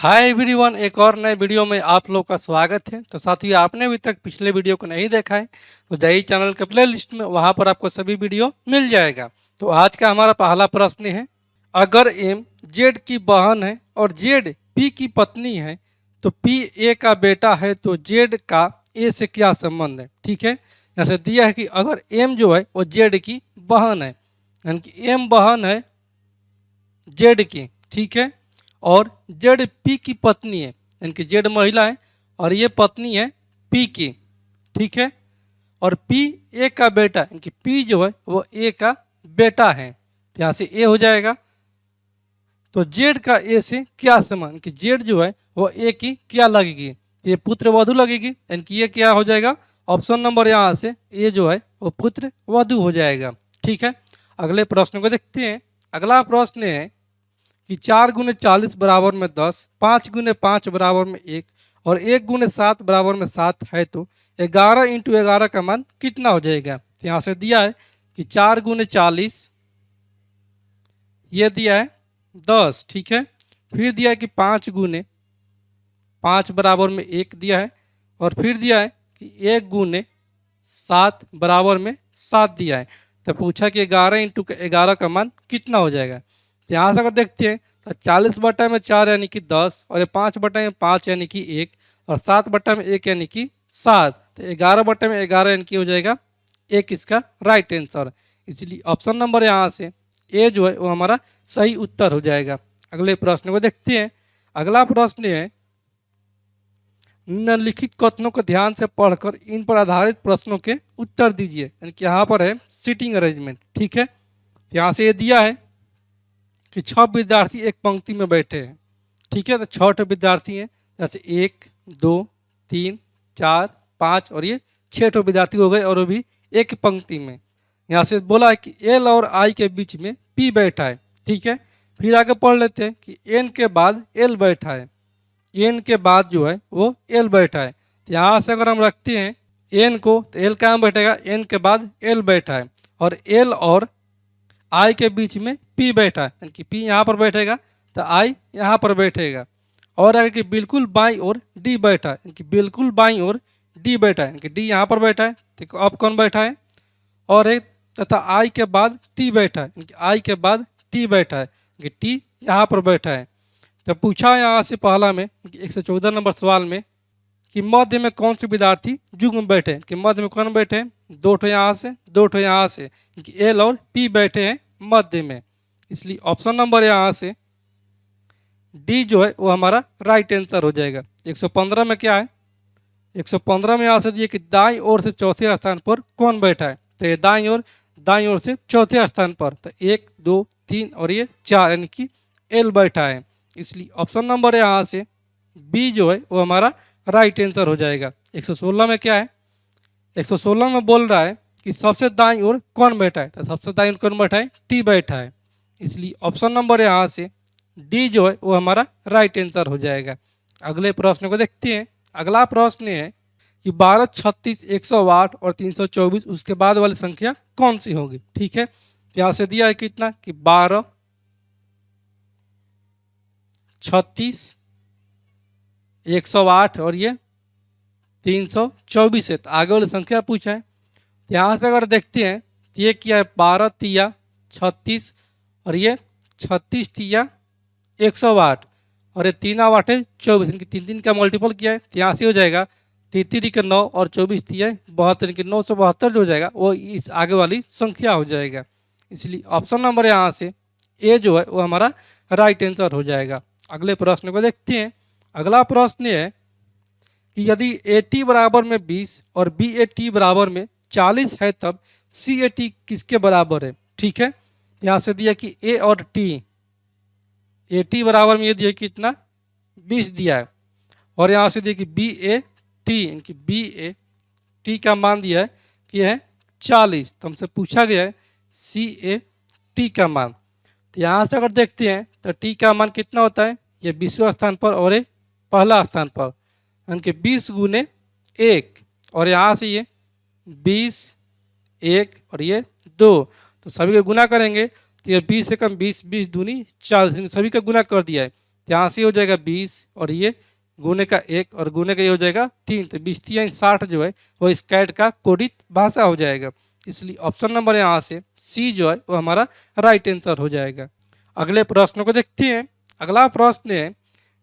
Hi everyone, एक और नए वीडियो में आप लोग का स्वागत है। तो साथियों, आपने अभी तक पिछले वीडियो को नहीं देखा है तो जाइए चैनल के प्ले लिस्ट में, वहां पर आपको सभी वीडियो मिल जाएगा। तो आज का हमारा पहला प्रश्न है, अगर एम जेड की बहन है और जेड पी की पत्नी है तो पी ए का बेटा है तो जेड का ए से क्या संबंध है। ठीक है, जैसे दिया है कि अगर एम जो है वो जेड की बहन है, यानी कि एम बहन है जेड की, ठीक है, और जेड पी की पत्नी है, यानी कि जेड महिला है और ये पत्नी है पी की, ठीक है, और पी ए का बेटा, यानी कि पी जो है वो ए का बेटा है। तो यहाँ से ए हो जाएगा। तो जेड का ए से क्या संबंध, कि जेड जो है वो ए की क्या लगेगी, तो ये पुत्र वधु लगेगी, यानी कि ये क्या हो जाएगा, ऑप्शन नंबर यहाँ से ए जो है वो पुत्र वधु हो जाएगा। ठीक है, अगले प्रश्न को देखते हैं। अगला प्रश्न है कि 4 × 40 बराबर में 10, 5 × 5 बराबर में 1 और 1 × 7 बराबर में 7 है तो 11 × 11 का मान कितना हो जाएगा। तो यहाँ से दिया है कि 4 × 40, ये दिया है 10, ठीक है, फिर दिया है कि 5 × 5 बराबर में 1 दिया है और फिर दिया है कि 1 × 7 बराबर में 7 दिया है। तो पूछा कि 11 × 11 का मान कितना हो जाएगा। तो यहाँ से अगर देखते हैं तो 40/4 यानी कि 10 और 5/5 यानी कि 1 और 7/1 यानी कि 7, तो 11/11 यानी कि हो जाएगा 1 इसका राइट आंसर। इसलिए ऑप्शन नंबर यहाँ से ए जो है वो हमारा सही उत्तर हो जाएगा। अगले प्रश्न को देखते हैं। अगला प्रश्न है, निम्नलिखित कथनों को ध्यान से पढ़कर इन पर आधारित प्रश्नों के उत्तर दीजिए, यानी कि यहाँ पर है सीटिंग अरेंजमेंट। ठीक है, तो यहाँ से ये दिया है कि 6 विद्यार्थी एक पंक्ति में बैठे हैं। ठीक है, तो 6 विद्यार्थी हैं, जैसे 1 2 3 4 5 और ये 6 विद्यार्थी हो गए और वो भी एक पंक्ति में। यहाँ से बोला है कि एल और आई के बीच में पी बैठा है। ठीक है, फिर आगे पढ़ लेते हैं कि एन के बाद एल बैठा है, एन के बाद जो है वो एल बैठा है। तो यहाँ से अगर हम रखते हैं एन को तो एल कहाँ बैठेगा, एन के बाद एल बैठा है और एल और आई के बीच में पी बैठा है, यानी कि पी यहाँ पर बैठेगा तो आई यहाँ पर बैठेगा। और आगे कि बिल्कुल बाई और डी बैठा है, यानी कि बिल्कुल बाई और डी बैठा है, यानी कि डी यहाँ पर बैठा है। ठीक, अब कौन बैठा है, और एक तथा आई के बाद टी बैठा है, यानी कि आई के बाद टी बैठा है, कि टी यहाँ पर बैठा है। तो पूछा यहाँ से पहला में 114 नंबर सवाल में कि मध्य में कौन से विद्यार्थी जुग में बैठे हैं, कि मध्य में कौन बैठे हैं, 2 यहाँ से 2 यहाँ से, कि एल और पी बैठे हैं मध्य में। इसलिए ऑप्शन नंबर यहाँ से डी जो है वो हमारा राइट आंसर हो जाएगा। 115 में क्या है, 115 में यहाँ से दिए कि दाईं ओर से चौथे स्थान पर कौन बैठा है, तो ये दाईं ओर से चौथे स्थान पर, तो 1 2 3 और ये 4, यानी कि एल बैठा है। इसलिए ऑप्शन नंबर यहाँ से बी जो है वो हमारा राइट आंसर हो जाएगा। 116 में क्या है, 116 में बोल रहा है कि सबसे दाईं ओर कौन बैठा है, तो सबसे दाईं ओर कौन बैठा है, टी बैठा है। इसलिए ऑप्शन नंबर यहाँ से डी जो है वो हमारा राइट आंसर हो जाएगा। अगले प्रश्न को देखते हैं। अगला प्रश्न है कि 12 36 108 और 324 उसके बाद वाली संख्या कौन सी होगी। ठीक है, यहाँ से दिया है कितना कि 12 36 108 और ये 324 है, तो आगे वाली संख्या पूछा है। यहाँ से अगर देखते हैं तो ये क्या है, 12 तिया 36 और ये 36 तिया 108 और ये 3 8 है 24, इनकी 3 का मल्टीपल किया है, तो यहाँ से हो जाएगा 3 के 9 और 24 तिया 72, इनकी 972 जो हो जाएगा वो इस आगे वाली संख्या हो जाएगा। इसलिए ऑप्शन नंबर यहाँ से ए जो है वो हमारा राइट आंसर हो जाएगा। अगले प्रश्न को देखते हैं। अगला प्रश्न है कि यदि ए टी बराबर में 20 और बी ए टी बराबर में 40 है तब सी ए टी किसके बराबर है। ठीक है, यहाँ से दिया कि ए और टी, ए टी बराबर में ये दिया कि इतना 20 दिया है और यहाँ से दिया कि बी ए टी, इनकी बी ए टी का मान दिया है कि है 40, तो हमसे पूछा गया है सी ए टी का मान। तो यहाँ से अगर देखते हैं तो टी का मान कितना होता है, ये 20वें स्थान पर और ये पहला स्थान पर, यानी कि 20 × 1 और यहाँ से ये 20 1 और ये 2, तो सभी का गुना करेंगे तो ये 20 से कम 20 20 दूनी 40, सभी का गुना कर दिया है तो यहाँ से हो जाएगा 20 और ये गुने का 1 और गुने का ये हो जाएगा 3, तो 20×3=60 जो है वो स्कैड का कोडित भाषा हो जाएगा। इसलिए ऑप्शन नंबर यहाँ से सी जो है वो हमारा राइट आंसर हो जाएगा। अगले प्रश्न को देखते हैं। अगला प्रश्न है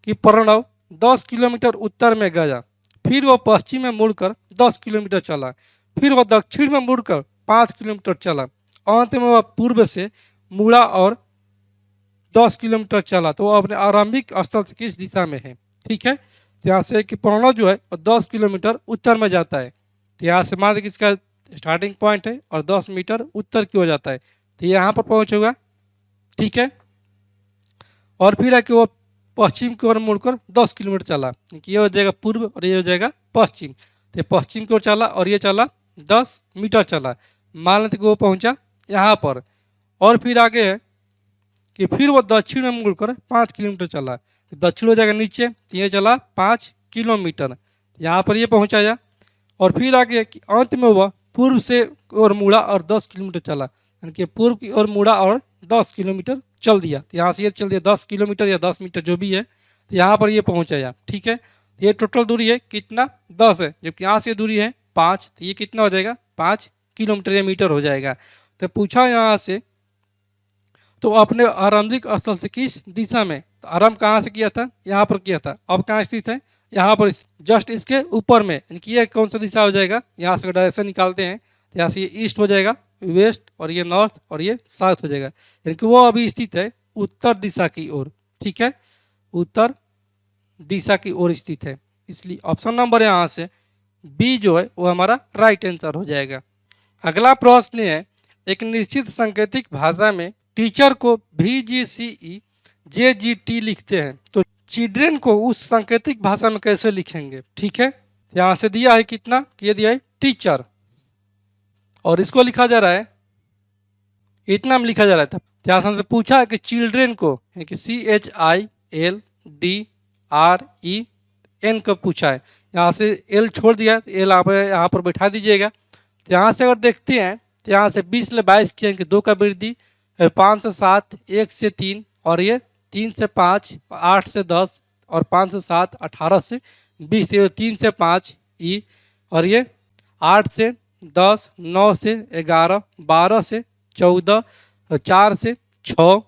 कि प्रणव 10 किलोमीटर उत्तर में गया, फिर वो पश्चिम में मुड़कर 10 किलोमीटर चला, फिर वह दक्षिण में मुड़कर 5 किलोमीटर चला, अंत में वह पूर्व से मुड़ा और 10 किलोमीटर चला, तो वह अपने आरंभिक स्थल से किस दिशा में है। ठीक है, तो यहाँ से कि प्रणव जो है वो 10 किलोमीटर उत्तर में जाता है, तो यहाँ से मान लीजिए इसका स्टार्टिंग पॉइंट है और 10 मीटर उत्तर की हो जाता है, तो यहाँ पर पहुँचेगा। ठीक है, और फिर है कि वो पश्चिम की ओर मुड़कर 10 किलोमीटर चला, ये हो जाएगा पूर्व और ये हो जाएगा पश्चिम, तो पश्चिम की ओर चला और ये चला 10 मीटर चला। मान लेते कि वो पहुंचा यहाँ पर, और फिर आगे है कि फिर वो दक्षिण में मुड़कर 5 किलोमीटर चला, दक्षिण हो जाएगा नीचे, तो ये चला 5 किलोमीटर, यहाँ पर ये पहुँचाया। और फिर आगे कि अंत में वह पूर्व से और मुड़ा और 10 किलोमीटर चला, यानी कि पूर्व की ओर मुड़ा और 10 किलोमीटर चल दिया, तो यहाँ से ये चल दिया 10 किलोमीटर या 10 मीटर जो भी है, तो यहाँ पर ये पहुँचाया। ठीक है, तो ये टोटल दूरी है कितना 10 है, जबकि यहाँ से दूरी है 5, तो ये कितना हो जाएगा 5 किलोमीटर या मीटर हो जाएगा। तो पूछा यहाँ से तो अपने आरंभिक स्थल से किस दिशा में, तो आरंभ कहाँ से किया था, यहाँ पर किया था, अब कहाँ स्थित है, यहाँ पर जस्ट इसके ऊपर में, यानी कि ये कौन सा दिशा हो जाएगा, यहाँ से डायरेक्शन निकालते हैं तो यहाँ से ये ईस्ट हो जाएगा, वेस्ट और ये नॉर्थ और ये साउथ हो जाएगा, यानी कि वो अभी स्थित है उत्तर दिशा की ओर। ठीक है, उत्तर दिशा की ओर स्थित है, इसलिए ऑप्शन नंबर यहाँ से बी जो है वो हमारा राइट आंसर हो जाएगा। अगला प्रश्न है, एक निश्चित सांकेतिक भाषा में टीचर को VGCE JGT लिखते हैं, तो चिल्ड्रेन को उस सांकेतिक भाषा में कैसे लिखेंगे। ठीक है, यहाँ से दिया है कितना, ये दिया है टीचर और इसको लिखा जा रहा है इतना में लिखा जा रहा था। यहाँ से हमसे पूछा है कि चिल्ड्रेन को यानी कि CHILDREN को पूछा है, यहाँ से एल छोड़ दिया, तो एल आप यहाँ पर बैठा दीजिएगा। तो यहाँ से अगर देखते हैं तो यहाँ से 20 से 22 किए कि 2 का वृद्धि, 5 से 7, 1 से 3 और ये 3 से 5, 8 से 10 और 5 से 7, 18 से 20, 3 से 5 ई और ये 8 से 10, 9 से 11, 12 से 14, 4 से 6,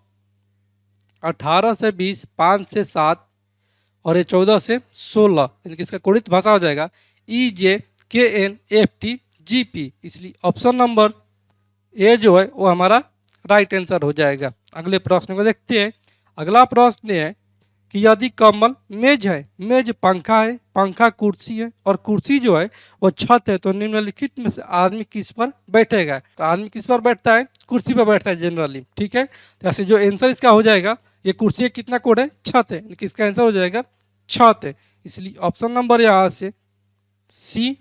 18 से 20, 5 से 7 और ये 14 से 16, यानी कि इसका कोडित भाषा हो जाएगा EJKNFTGP, इसलिए ऑप्शन नंबर ए जो है वो हमारा राइट आंसर हो जाएगा। अगले प्रश्न को देखते हैं। अगला प्रश्न है कि यदि कमल मेज है, मेज पंखा है, पंखा कुर्सी है और कुर्सी जो है वो छत है, तो निम्नलिखित में से आदमी किस पर बैठेगा। तो आदमी किस पर बैठता है, कुर्सी पर बैठता है जनरली। ठीक है, तो ऐसे जो आंसर इसका हो जाएगा, ये कुर्सी कितना कोड है, छत है, लेकिन इसका आंसर हो जाएगा छत है, इसलिए ऑप्शन नंबर यहाँ से सी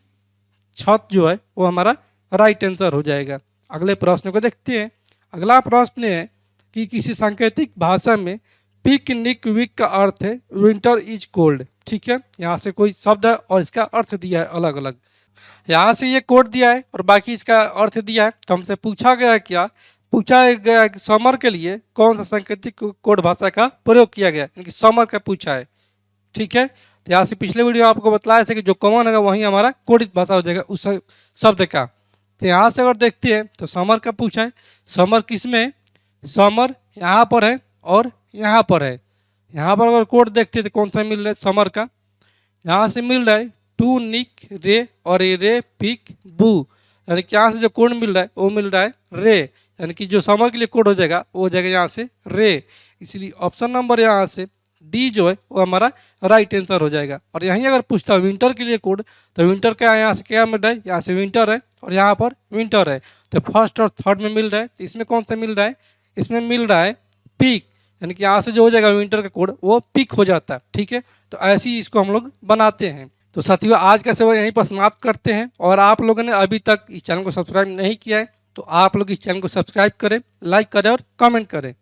छत जो है वो हमारा राइट आंसर हो जाएगा। अगले प्रश्न को देखते हैं। अगला प्रश्न है कि किसी सांकेतिक भाषा में पिकनिक वीक का अर्थ है विंटर इज कोल्ड। ठीक है, यहाँ से कोई शब्द है और इसका अर्थ दिया है अलग अलग, यहाँ से ये कोड दिया है और बाकी इसका अर्थ दिया है। तो हमसे पूछा गया क्या, पूछा गया कि समर के लिए कौन सा सांकेतिक कोड भाषा का प्रयोग किया गया, यानी कि समर का पूछा है। ठीक है, तो यहाँ से पिछले वीडियो आपको बताया था कि जो कॉमन है वही हमारा कोडित भाषा हो जाएगा उस शब्द का। तो यहाँ से अगर देखते हैं तो समर का पूछा है, समर किस में, समर यहाँ पर है और यहाँ पर है। यहाँ पर अगर कोड देखते हैं तो कौन सा मिल रहा है समर का, यहाँ से मिल रहा है टू निक रे और ये रे पिक बू, यानी कि यहाँ से जो कोड मिल रहा है वो मिल रहा है रे, यानी कि जो समर के लिए कोड हो जाएगा वो हो जाएगा यहाँ से रे, इसलिए ऑप्शन नंबर यहाँ से डी जो है वो हमारा राइट आंसर हो जाएगा। और यहीं अगर पूछता है विंटर के लिए कोड, तो विंटर का यहाँ से क्या मिल रहा है, यहाँ से विंटर है और यहाँ पर विंटर है, तो फर्स्ट और थर्ड में मिल रहा है, तो इसमें कौन सा मिल रहा है, इसमें मिल रहा है पीक, यानी कि यहाँ से जो हो जाएगा विंटर का कोड वो पीक हो जाता है। ठीक है, तो ऐसे ही इसको हम लोग बनाते हैं। तो साथियों आज का सेवा यहीं पर समाप्त करते हैं, और आप लोगों ने अभी तक इस चैनल को सब्सक्राइब नहीं किया है तो आप लोग इस चैनल को सब्सक्राइब करें, लाइक करें और कमेंट करें।